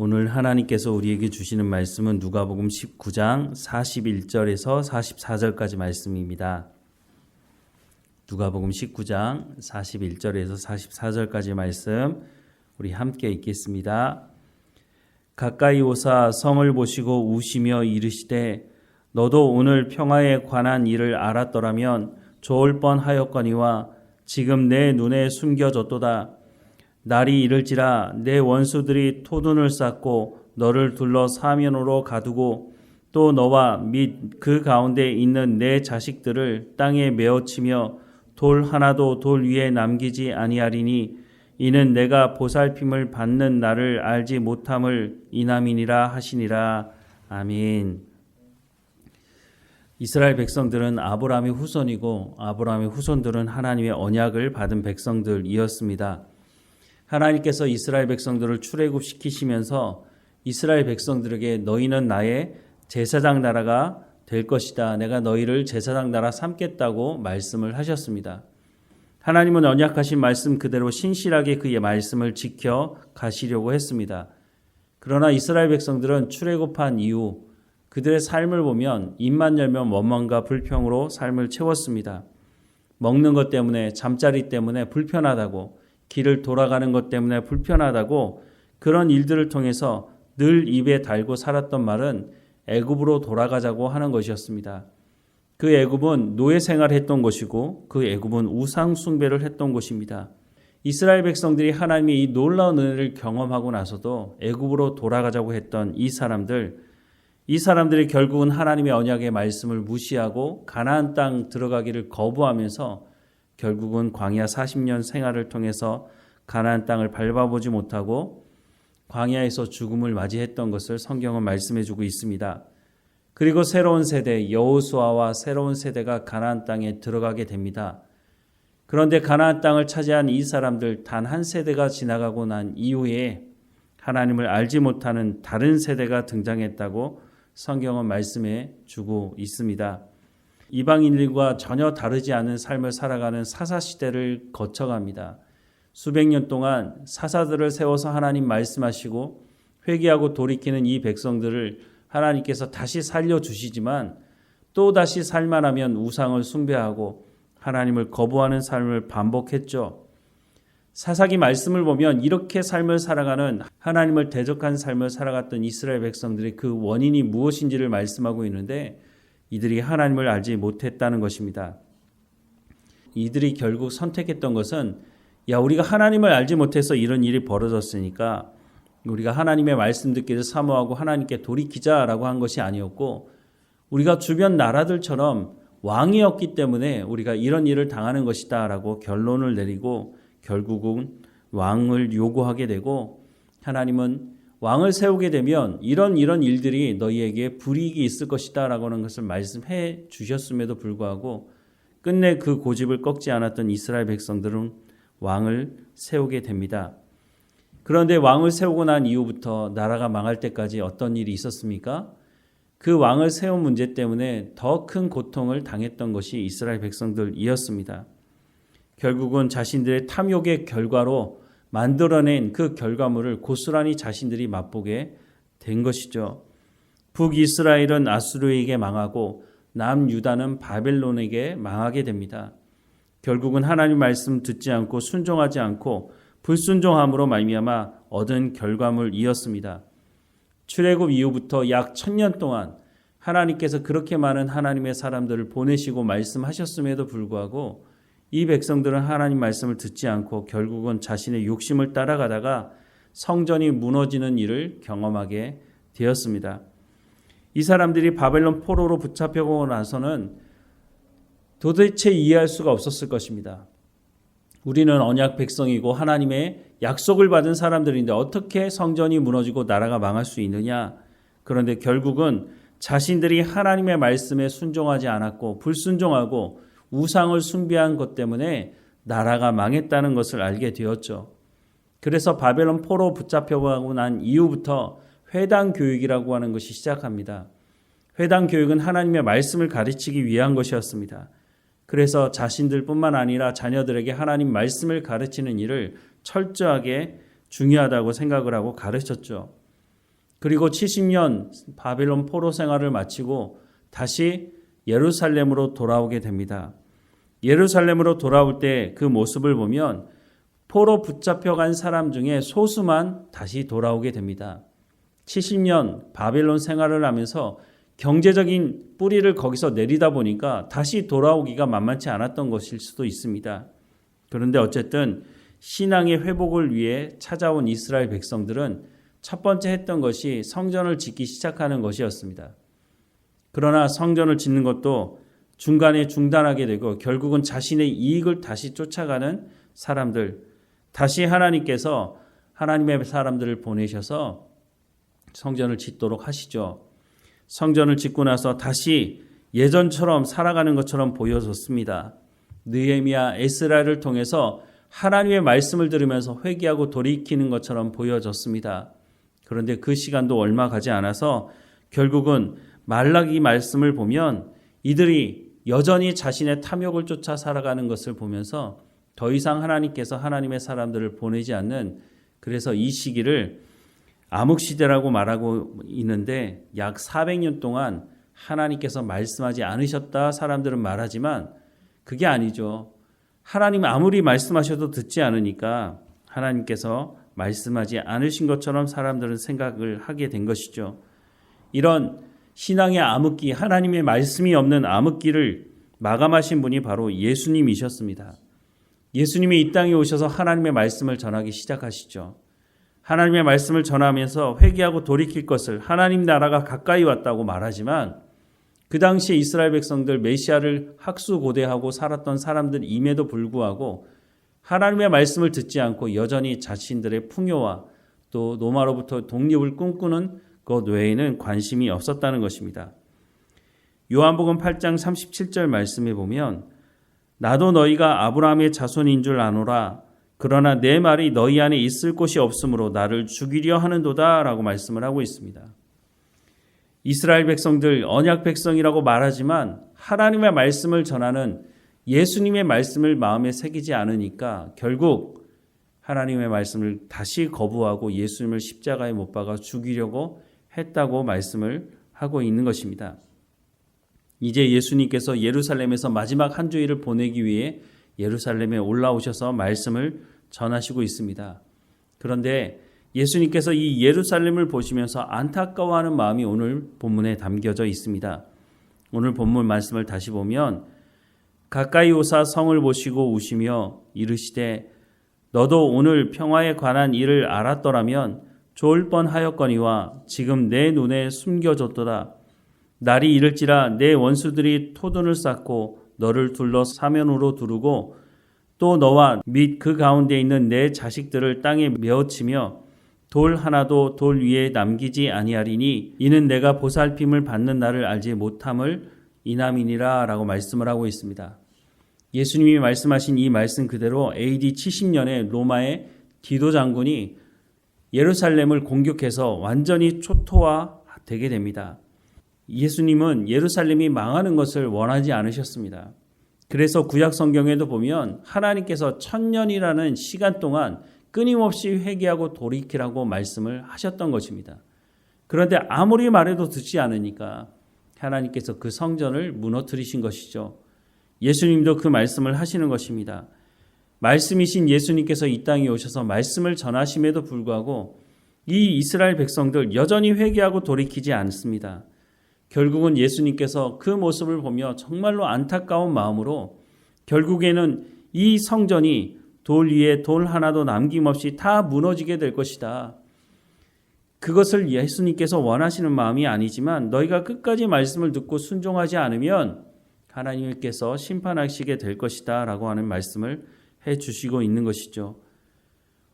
오늘 하나님께서 우리에게 주시는 말씀은 누가복음 19장 41절에서 44절까지 말씀입니다. 누가복음 19장 41절에서 44절까지 말씀 우리 함께 읽겠습니다. 가까이 오사 성을 보시고 우시며 이르시되 너도 오늘 평화에 관한 일을 알았더라면 좋을 뻔하였거니와 지금 내 눈에 숨겨졌도다. 날이 이를지라 내 원수들이 토둔을 쌓고 너를 둘러 사면으로 가두고 또 너와 및 그 가운데 있는 내 자식들을 땅에 메어치며 돌 하나도 돌 위에 남기지 아니하리니 이는 내가 보살핌을 받는 나를 알지 못함을 인함이니라 하시니라. 아멘. 이스라엘 백성들은 아브라함의 후손이고 아브라함의 후손들은 하나님의 언약을 받은 백성들이었습니다. 하나님께서 이스라엘 백성들을 출애굽시키시면서 이스라엘 백성들에게 너희는 나의 제사장 나라가 될 것이다. 내가 너희를 제사장 나라 삼겠다고 말씀을 하셨습니다. 하나님은 언약하신 말씀 그대로 신실하게 그의 말씀을 지켜 가시려고 했습니다. 그러나 이스라엘 백성들은 출애굽한 이후 그들의 삶을 보면 입만 열면 원망과 불평으로 삶을 채웠습니다. 먹는 것 때문에 잠자리 때문에 불편하다고 길을 돌아가는 것 때문에 불편하다고 그런 일들을 통해서 늘 입에 달고 살았던 말은 애굽으로 돌아가자고 하는 것이었습니다. 그 애굽은 노예 생활을 했던 곳이고 그 애굽은 우상 숭배를 했던 곳입니다. 이스라엘 백성들이 하나님의 이 놀라운 은혜를 경험하고 나서도 애굽으로 돌아가자고 했던 이 사람들이 결국은 하나님의 언약의 말씀을 무시하고 가나안 땅 들어가기를 거부하면서 결국은 광야 40년 생활을 통해서 가나안 땅을 밟아보지 못하고 광야에서 죽음을 맞이했던 것을 성경은 말씀해주고 있습니다. 그리고 새로운 세대 여호수아와 새로운 세대가 가나안 땅에 들어가게 됩니다. 그런데 가나안 땅을 차지한 이 사람들 단 한 세대가 지나가고 난 이후에 하나님을 알지 못하는 다른 세대가 등장했다고 성경은 말씀해 주고 있습니다. 이방인들과 전혀 다르지 않은 삶을 살아가는 사사시대를 거쳐갑니다. 수백 년 동안 사사들을 세워서 하나님 말씀하시고 회개하고 돌이키는 이 백성들을 하나님께서 다시 살려주시지만 또 다시 살만하면 우상을 숭배하고 하나님을 거부하는 삶을 반복했죠. 사사기 말씀을 보면 이렇게 삶을 살아가는 하나님을 대적한 삶을 살아갔던 이스라엘 백성들이 그 원인이 무엇인지를 말씀하고 있는데 이들이 하나님을 알지 못했다는 것입니다. 이들이 결국 선택했던 것은 우리가 하나님을 알지 못해서 이런 일이 벌어졌으니까 우리가 하나님의 말씀 듣기를 사모하고 하나님께 돌이키자라고 한 것이 아니었고 우리가 주변 나라들처럼 왕이었기 때문에 우리가 이런 일을 당하는 것이다 라고 결론을 내리고 결국은 왕을 요구하게 되고 하나님은 왕을 세우게 되면 이런 일들이 너희에게 불이익이 있을 것이다 라고 하는 것을 말씀해 주셨음에도 불구하고 끝내 그 고집을 꺾지 않았던 이스라엘 백성들은 왕을 세우게 됩니다. 그런데 왕을 세우고 난 이후부터 나라가 망할 때까지 어떤 일이 있었습니까? 그 왕을 세운 문제 때문에 더 큰 고통을 당했던 것이 이스라엘 백성들이었습니다. 결국은 자신들의 탐욕의 결과로 만들어낸 그 결과물을 고스란히 자신들이 맛보게 된 것이죠. 북이스라엘은 아수르에게 망하고 남유다는 바벨론에게 망하게 됩니다. 결국은 하나님 말씀 듣지 않고 순종하지 않고 불순종함으로 말미암아 얻은 결과물이었습니다. 출애굽 이후부터 약 1000년 동안 하나님께서 그렇게 많은 하나님의 사람들을 보내시고 말씀하셨음에도 불구하고 이 백성들은 하나님 말씀을 듣지 않고 결국은 자신의 욕심을 따라가다가 성전이 무너지는 일을 경험하게 되었습니다. 이 사람들이 바벨론 포로로 붙잡혀고 나서는 도대체 이해할 수가 없었을 것입니다. 우리는 언약 백성이고 하나님의 약속을 받은 사람들인데 어떻게 성전이 무너지고 나라가 망할 수 있느냐? 그런데 결국은 자신들이 하나님의 말씀에 순종하지 않았고 불순종하고 우상을 숭배한 것 때문에 나라가 망했다는 것을 알게 되었죠. 그래서 바벨론 포로 붙잡혀가고 난 이후부터 회당 교육이라고 하는 것이 시작합니다. 회당 교육은 하나님의 말씀을 가르치기 위한 것이었습니다. 그래서 자신들뿐만 아니라 자녀들에게 하나님 말씀을 가르치는 일을 철저하게 중요하다고 생각을 하고 가르쳤죠. 그리고 70년 바벨론 포로 생활을 마치고 다시 예루살렘으로 돌아오게 됩니다. 예루살렘으로 돌아올 때 그 모습을 보면 포로 붙잡혀간 사람 중에 소수만 다시 돌아오게 됩니다. 70년 바벨론 생활을 하면서 경제적인 뿌리를 거기서 내리다 보니까 다시 돌아오기가 만만치 않았던 것일 수도 있습니다. 그런데 어쨌든 신앙의 회복을 위해 찾아온 이스라엘 백성들은 첫 번째 했던 것이 성전을 짓기 시작하는 것이었습니다. 그러나 성전을 짓는 것도 중간에 중단하게 되고 결국은 자신의 이익을 다시 쫓아가는 사람들, 다시 하나님께서 하나님의 사람들을 보내셔서 성전을 짓도록 하시죠. 성전을 짓고 나서 다시 예전처럼 살아가는 것처럼 보여졌습니다. 느헤미야, 에스라를 통해서 하나님의 말씀을 들으면서 회개하고 돌이키는 것처럼 보여졌습니다. 그런데 그 시간도 얼마 가지 않아서 결국은 말라기 말씀을 보면 이들이 여전히 자신의 탐욕을 쫓아 살아가는 것을 보면서 더 이상 하나님께서 하나님의 사람들을 보내지 않는, 그래서 이 시기를 암흑시대라고 말하고 있는데 약 400년 동안 하나님께서 말씀하지 않으셨다 사람들은 말하지만 그게 아니죠. 하나님 아무리 말씀하셔도 듣지 않으니까 하나님께서 말씀하지 않으신 것처럼 사람들은 생각을 하게 된 것이죠. 이런 신앙의 암흑기, 하나님의 말씀이 없는 암흑기를 마감하신 분이 바로 예수님이셨습니다. 예수님이 이 땅에 오셔서 하나님의 말씀을 전하기 시작하시죠. 하나님의 말씀을 전하면서 회개하고 돌이킬 것을, 하나님 나라가 가까이 왔다고 말하지만 그 당시에 이스라엘 백성들 메시아를 학수고대하고 살았던 사람들임에도 불구하고 하나님의 말씀을 듣지 않고 여전히 자신들의 풍요와 또 로마로부터 독립을 꿈꾸는 것 외에는 관심이 없었다는 것입니다. 요한복음 8장 37절 말씀에 보면 나도 너희가 아브라함의 자손인 줄 아노라. 그러나 내 말이 너희 안에 있을 곳이 없으므로 나를 죽이려 하는도다 라고 말씀을 하고 있습니다. 이스라엘 백성들 언약 백성이라고 말하지만 하나님의 말씀을 전하는 예수님의 말씀을 마음에 새기지 않으니까 결국 하나님의 말씀을 다시 거부하고 예수님을 십자가에 못 박아 죽이려고 했다고 말씀을 하고 있는 것입니다. 이제 예수님께서 예루살렘에서 마지막 한 주일을 보내기 위해 예루살렘에 올라오셔서 말씀을 전하시고 있습니다. 그런데 예수님께서 이 예루살렘을 보시면서 안타까워하는 마음이 오늘 본문에 담겨져 있습니다. 오늘 본문 말씀을 다시 보면 가까이 오사 성을 보시고 우시며 이르시되 너도 오늘 평화에 관한 일을 알았더라면 좋을 뻔하였거니와 지금 내 눈에 숨겨졌도다. 날이 이를지라 내 원수들이 토둔을 쌓고 너를 둘러 사면으로 두르고 또 너와 및 그 가운데 있는 내 자식들을 땅에 메어치며 돌 하나도 돌 위에 남기지 아니하리니 이는 내가 보살핌을 받는 날을 알지 못함을 인함이니라 라고 말씀을 하고 있습니다. 예수님이 말씀하신 이 말씀 그대로 AD 70년에 로마의 디도 장군이 예루살렘을 공격해서 완전히 초토화되게 됩니다. 예수님은 예루살렘이 망하는 것을 원하지 않으셨습니다. 그래서 구약 성경에도 보면 하나님께서 1000년이라는 시간 동안 끊임없이 회개하고 돌이키라고 말씀을 하셨던 것입니다. 그런데 아무리 말해도 듣지 않으니까 하나님께서 그 성전을 무너뜨리신 것이죠. 예수님도 그 말씀을 하시는 것입니다. 말씀이신 예수님께서 이 땅에 오셔서 말씀을 전하심에도 불구하고 이 이스라엘 백성들 여전히 회개하고 돌이키지 않습니다. 결국은 예수님께서 그 모습을 보며 정말로 안타까운 마음으로 결국에는 이 성전이 돌 위에 돌 하나도 남김없이 다 무너지게 될 것이다. 그것을 예수님께서 원하시는 마음이 아니지만 너희가 끝까지 말씀을 듣고 순종하지 않으면 하나님께서 심판하시게 될 것이다 라고 하는 말씀을 해주시고 있는 것이죠.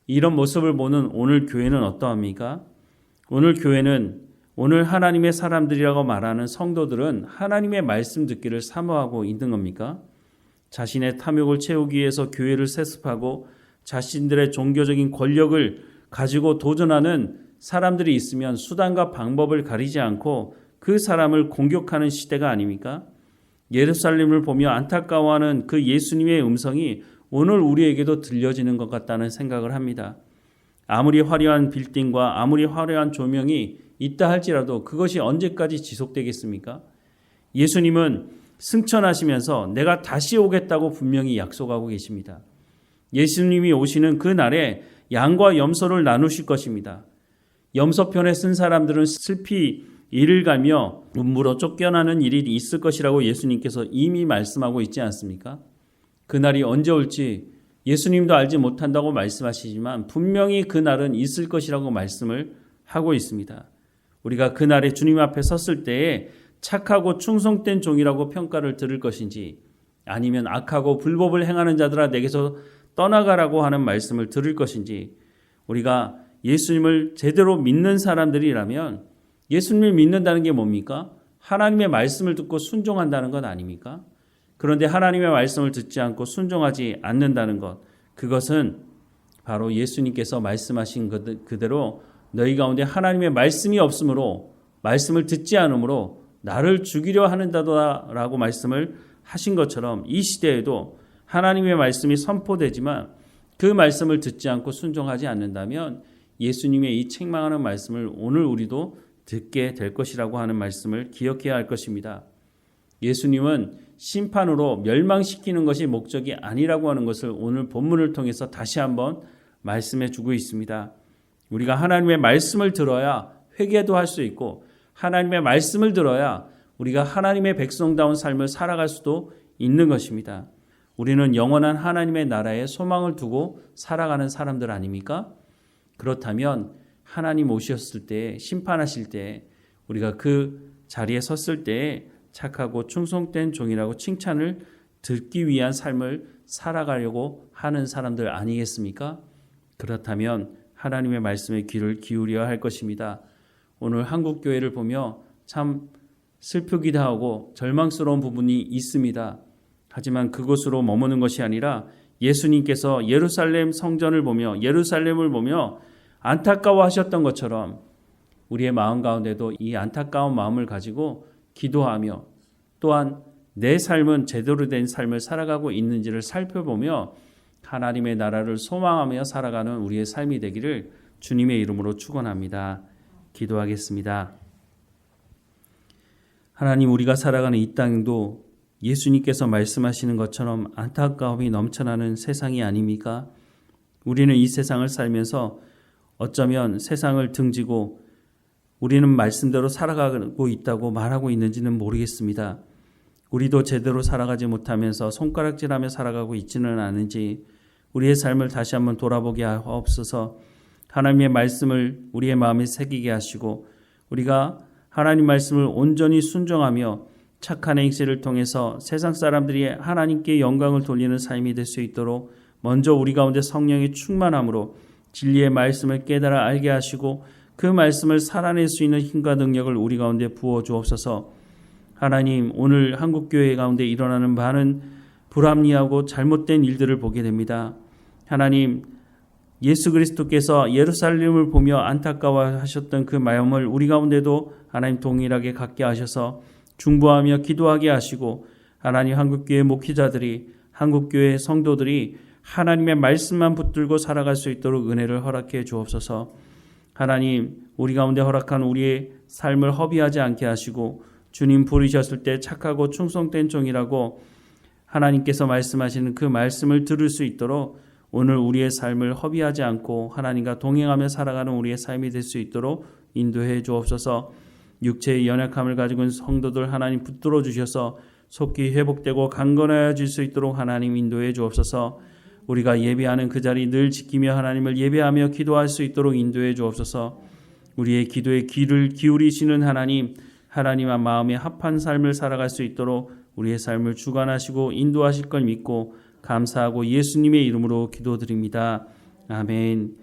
이런 모습을 보는 오늘 교회는 어떠합니까? 오늘 교회는 오늘 하나님의 사람들이라고 말하는 성도들은 하나님의 말씀 듣기를 사모하고 있는 겁니까? 자신의 탐욕을 채우기 위해서 교회를 세습하고 자신들의 종교적인 권력을 가지고 도전하는 사람들이 있으면 수단과 방법을 가리지 않고 그 사람을 공격하는 시대가 아닙니까? 예루살렘을 보며 안타까워하는 그 예수님의 음성이 오늘 우리에게도 들려지는 것 같다는 생각을 합니다. 아무리 화려한 빌딩과 아무리 화려한 조명이 있다 할지라도 그것이 언제까지 지속되겠습니까? 예수님은 승천하시면서 내가 다시 오겠다고 분명히 약속하고 계십니다. 예수님이 오시는 그 날에 양과 염소를 나누실 것입니다. 염소편에 쓴 사람들은 슬피 이를 갈며 눈물로 쫓겨나는 일이 있을 것이라고 예수님께서 이미 말씀하고 있지 않습니까? 그날이 언제 올지 예수님도 알지 못한다고 말씀하시지만 분명히 그날은 있을 것이라고 말씀을 하고 있습니다. 우리가 그날에 주님 앞에 섰을 때에 착하고 충성된 종이라고 평가를 들을 것인지 아니면 악하고 불법을 행하는 자들아 내게서 떠나가라고 하는 말씀을 들을 것인지 우리가 예수님을 제대로 믿는 사람들이라면 예수님을 믿는다는 게 뭡니까? 하나님의 말씀을 듣고 순종한다는 것 아닙니까? 그런데 하나님의 말씀을 듣지 않고 순종하지 않는다는 것, 그것은 바로 예수님께서 말씀하신 그대로 너희 가운데 하나님의 말씀이 없으므로 말씀을 듣지 않으므로 나를 죽이려 하는다라고 말씀을 하신 것처럼 이 시대에도 하나님의 말씀이 선포되지만 그 말씀을 듣지 않고 순종하지 않는다면 예수님의 이 책망하는 말씀을 오늘 우리도 듣게 될 것이라고 하는 말씀을 기억해야 할 것입니다. 예수님은 심판으로 멸망시키는 것이 목적이 아니라고 하는 것을 오늘 본문을 통해서 다시 한번 말씀해 주고 있습니다. 우리가 하나님의 말씀을 들어야 회개도 할 수 있고 하나님의 말씀을 들어야 우리가 하나님의 백성다운 삶을 살아갈 수도 있는 것입니다. 우리는 영원한 하나님의 나라에 소망을 두고 살아가는 사람들 아닙니까? 그렇다면 하나님 오셨을 때 심판하실 때 우리가 그 자리에 섰을 때 착하고 충성된 종이라고 칭찬을 듣기 위한 삶을 살아가려고 하는 사람들 아니겠습니까? 그렇다면 하나님의 말씀에 귀를 기울여야 할 것입니다. 오늘 한국교회를 보며 참 슬프기도 하고 절망스러운 부분이 있습니다. 하지만 그곳으로 머무는 것이 아니라 예수님께서 예루살렘 성전을 보며 예루살렘을 보며 안타까워하셨던 것처럼 우리의 마음 가운데도 이 안타까운 마음을 가지고 기도하며 또한 내 삶은 제대로 된 삶을 살아가고 있는지를 살펴보며 하나님의 나라를 소망하며 살아가는 우리의 삶이 되기를 주님의 이름으로 축원합니다. 기도하겠습니다. 하나님, 우리가 살아가는 이 땅도 예수님께서 말씀하시는 것처럼 안타까움이 넘쳐나는 세상이 아닙니까? 우리는 이 세상을 살면서 어쩌면 세상을 등지고 우리는 말씀대로 살아가고 있다고 말하고 있는지는 모르겠습니다. 우리도 제대로 살아가지 못하면서 손가락질하며 살아가고 있지는 않은지 우리의 삶을 다시 한번 돌아보게 하옵소서. 하나님의 말씀을 우리의 마음에 새기게 하시고 우리가 하나님 말씀을 온전히 순종하며 착한 행실을 통해서 세상 사람들이 하나님께 영광을 돌리는 삶이 될 수 있도록 먼저 우리 가운데 성령의 충만함으로 진리의 말씀을 깨달아 알게 하시고 그 말씀을 살아낼 수 있는 힘과 능력을 우리 가운데 부어 주옵소서. 하나님, 오늘 한국교회 가운데 일어나는 많은 불합리하고 잘못된 일들을 보게 됩니다. 하나님, 예수 그리스도께서 예루살렘을 보며 안타까워하셨던 그 마음을 우리 가운데도 하나님 동일하게 갖게 하셔서 중보하며 기도하게 하시고 하나님 한국교회 목회자들이 한국교회 성도들이 하나님의 말씀만 붙들고 살아갈 수 있도록 은혜를 허락해 주옵소서. 하나님, 우리 가운데 허락한 우리의 삶을 허비하지 않게 하시고 주님 부르셨을 때 착하고 충성된 종이라고 하나님께서 말씀하시는 그 말씀을 들을 수 있도록 오늘 우리의 삶을 허비하지 않고 하나님과 동행하며 살아가는 우리의 삶이 될 수 있도록 인도해 주옵소서. 육체의 연약함을 가지고 있는 성도들 하나님 붙들어 주셔서 속히 회복되고 강건해질 수 있도록 하나님 인도해 주옵소서. 우리가 예배하는 그 자리 늘 지키며 하나님을 예배하며 기도할 수 있도록 인도해 주옵소서. 우리의 기도에 귀를 기울이시는 하나님, 하나님과 마음에 합한 삶을 살아갈 수 있도록 우리의 삶을 주관하시고 인도하실 걸 믿고 감사하고 예수님의 이름으로 기도드립니다. 아멘.